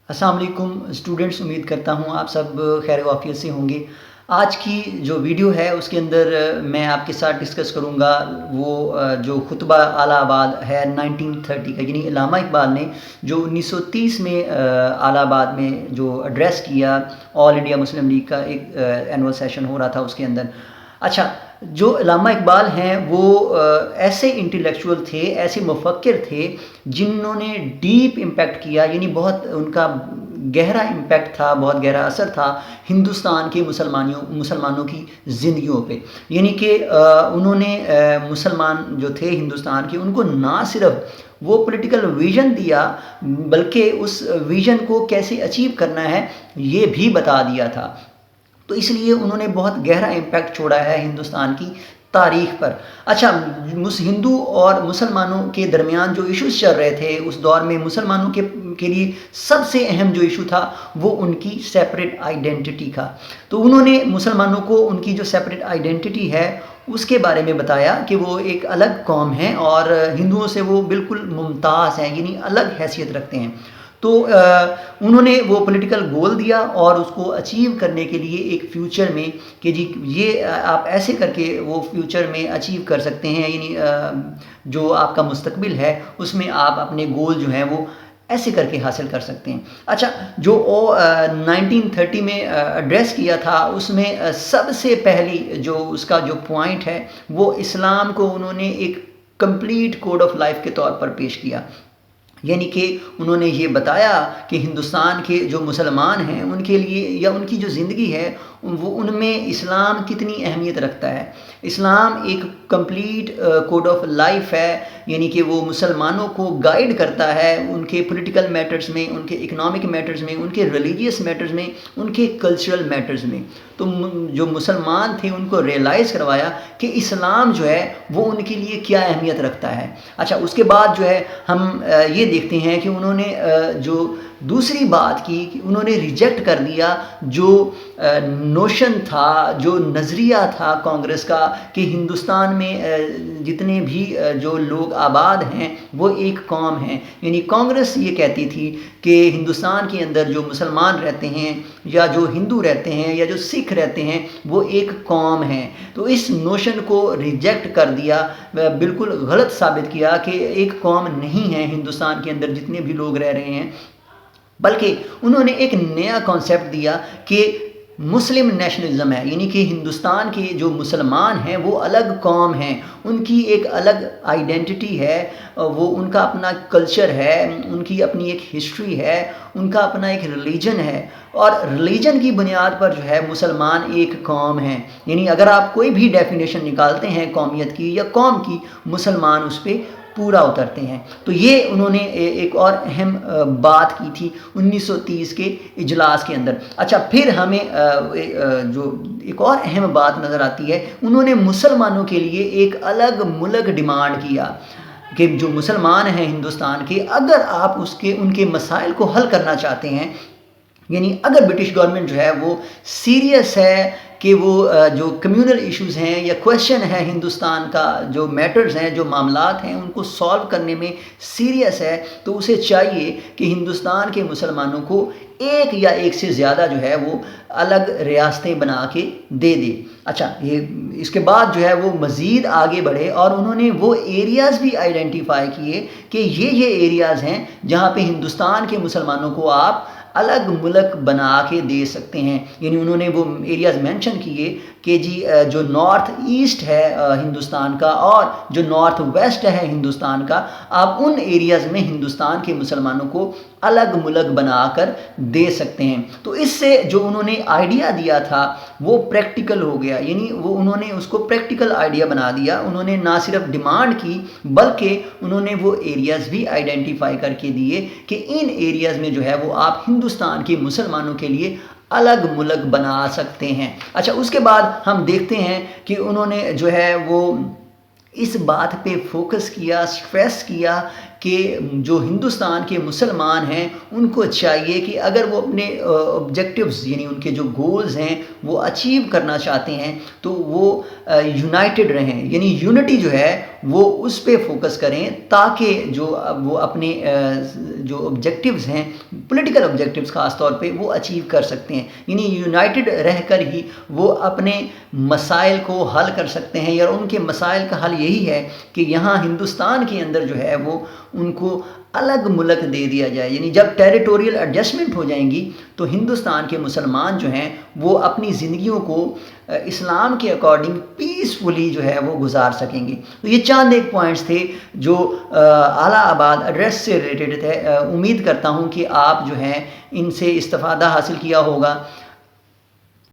अस्सलाम वालेकुम स्टूडेंट्स, उम्मीद करता हूँ आप सब खैर वाफियत से होंगे। आज की जो वीडियो है उसके अंदर मैं आपके साथ डिस्कस करूँगा वो जो खुतबा अलाहाबाद है 1930 का, यानी अल्लामा इकबाल ने जो 1930 में अलाहाबाद में जो एड्रेस किया, ऑल इंडिया मुस्लिम लीग का एक एनुअल सेशन हो रहा था उसके अंदर। अच्छा, जो अल्लामा इकबाल हैं वो ऐसे इंटेलेक्चुअल थे, ऐसे मुफक्किर थे जिन्होंने डीप इम्पैक्ट किया, यानी बहुत उनका गहरा इम्पैक्ट था, बहुत गहरा असर था हिंदुस्तान के मुसलमानों की ज़िंदगियों पे। यानी कि उन्होंने मुसलमान जो थे हिंदुस्तान के, उनको ना सिर्फ वो पॉलिटिकल विज़न दिया बल्कि उस विज़न को कैसे अचीव करना है ये भी बता दिया था। तो इसलिए उन्होंने बहुत गहरा इम्पैक्ट छोड़ा है हिंदुस्तान की तारीख़ पर। अच्छा, हिंदू और मुसलमानों के दरमियान जो इश्यूज़ चल रहे थे उस दौर में, मुसलमानों के लिए सबसे अहम जो इशू था वो उनकी सेपरेट आइडेंटिटी का। तो उन्होंने मुसलमानों को उनकी जो सेपरेट आइडेंटिटी है उसके बारे में बताया कि वो एक अलग कौम है और हिंदुओं से वो बिल्कुल मुमताज़ हैं, यानी अलग हैसियत रखते हैं। तो उन्होंने वो पॉलिटिकल गोल दिया और उसको अचीव करने के लिए एक फ्यूचर में कि जी ये आप ऐसे करके वो फ्यूचर में अचीव कर सकते हैं, यानी जो आपका मुस्तकबिल है उसमें आप अपने गोल जो हैं वो ऐसे करके हासिल कर सकते हैं। अच्छा, जो 1930 में एड्रेस किया था उसमें सबसे पहली जो उसका जो पॉइंट है वो इस्लाम को उन्होंने एक कंप्लीट कोड ऑफ लाइफ के तौर पर पेश किया। यानी कि उन्होंने ये बताया कि हिंदुस्तान के जो मुसलमान हैं उनके लिए या उनकी जो ज़िंदगी है वो उनमें इस्लाम कितनी अहमियत रखता है। इस्लाम एक कंप्लीट कोड ऑफ लाइफ है, यानी कि वो मुसलमानों को गाइड करता है उनके पॉलिटिकल मैटर्स में, उनके इकोनॉमिक मैटर्स में, उनके रिलीजियस मैटर्स में, उनके कल्चरल मैटर्स में। तो जो मुसलमान थे उनको रियलाइज़ करवाया कि इस्लाम जो है वो उनके लिए क्या अहमियत रखता है। अच्छा, उसके बाद जो है हम ये देखते हैं कि उन्होंने जो दूसरी बात की कि उन्होंने रिजेक्ट कर दिया जो नोशन था, जो नज़रिया था कांग्रेस का कि हिंदुस्तान में जितने भी जो लोग आबाद हैं वो एक कौम हैं। यानी कांग्रेस ये कहती थी कि हिंदुस्तान के अंदर जो मुसलमान रहते हैं या जो हिंदू रहते हैं या जो सिख रहते हैं वो एक कौम है। तो इस नोशन को रिजेक्ट कर दिया, बिल्कुल गलत साबित किया कि एक कौम नहीं है हिंदुस्तान के अंदर जितने भी लोग रह रहे हैं, बल्कि उन्होंने एक नया कॉन्सेप्ट दिया कि मुस्लिम नेशनलिज्म है, यानी कि हिंदुस्तान के जो मुसलमान हैं वो अलग कौम हैं, उनकी एक अलग आइडेंटिटी है, वो उनका अपना कल्चर है, उनकी अपनी एक हिस्ट्री है, उनका अपना एक रिलीजन है और रिलीजन की बुनियाद पर जो है मुसलमान एक कौम है। यानी अगर आप कोई भी डेफिनेशन निकालते हैं कौमियत की या कौम की, मुसलमान उस पर पूरा उतरते हैं। तो ये उन्होंने एक और अहम बात की थी 1930 के इजलास के अंदर। अच्छा, फिर हमें जो एक और अहम बात नज़र आती है, उन्होंने मुसलमानों के लिए एक अलग मुल्क डिमांड किया कि जो मुसलमान हैं हिंदुस्तान के, अगर आप उनके मसाइल को हल करना चाहते हैं, यानी अगर ब्रिटिश गवर्नमेंट जो है वो सीरियस है कि वो जो कम्युनल इश्यूज़ हैं या क्वेश्चन है हिंदुस्तान का, जो मैटर्स हैं, जो मामलात हैं, उनको सॉल्व करने में सीरियस है, तो उसे चाहिए कि हिंदुस्तान के मुसलमानों को एक या एक से ज़्यादा जो है वो अलग रियासतें बना के दे दे। अच्छा, ये इसके बाद जो है वो मज़ीद आगे बढ़े और उन्होंने वो एरियाज़ भी आइडेंटिफाई किए कि ये एरियाज़ हैं जहाँ पे हिंदुस्तान के मुसलमानों को आप अलग मुल्क बना के दे सकते हैं। यानी उन्होंने वो एरियाज़ मेंशन किए कि जी जो नॉर्थ ईस्ट है हिंदुस्तान का और जो नॉर्थ वेस्ट है हिंदुस्तान का, आप उन एरियाज़ में हिंदुस्तान के मुसलमानों को अलग मुल्क बनाकर दे सकते हैं। तो इससे जो उन्होंने आइडिया दिया था वो प्रैक्टिकल हो गया, यानी वो उन्होंने उसको प्रैक्टिकल आइडिया बना दिया। उन्होंने ना सिर्फ डिमांड की बल्कि उन्होंने वो एरियाज़ भी आइडेंटिफाई करके दिए कि इन एरियाज़ में जो है वो आप हिंदुस्तान के मुसलमानों के लिए अलग मुल्क बना सकते हैं। अच्छा, उसके बाद हम देखते हैं कि उन्होंने जो है वो इस बात पे फोकस किया, स्ट्रेस किया कि जो हिंदुस्तान के मुसलमान हैं उनको चाहिए कि अगर वो अपने ऑब्जेक्टिव्स यानी उनके जो गोल्स हैं वो अचीव करना चाहते हैं तो वो यूनाइटेड रहें, यानी यूनिटी जो है وہ اس پہ فوکس کریں تاکہ جو وہ اپنے جو آبجیکٹیوز ہیں پولیٹیکل آبجیکٹیوز خاص طور پہ وہ اچیو کر سکتے ہیں. یعنی یونائٹڈ رہ کر ہی وہ اپنے مسائل کو حل کر سکتے ہیں، یا ان کے مسائل کا حل یہی ہے کہ یہاں ہندوستان کے اندر جو ہے وہ ان کو الگ ملک دے دیا جائے. یعنی جب ٹیریٹوریل ایڈجسٹمنٹ ہو جائیں گی تو ہندوستان کے مسلمان جو ہیں وہ اپنی زندگیوں کو اسلام کے اکارڈنگ پیسفلی جو ہے وہ گزار سکیں گے. تو یہ چند ایک پوائنٹس تھے جو اعلیٰ آباد ایڈریس سے ریلیٹڈ تھے. امید کرتا ہوں کہ آپ جو ہیں ان سے استفادہ حاصل کیا ہوگا.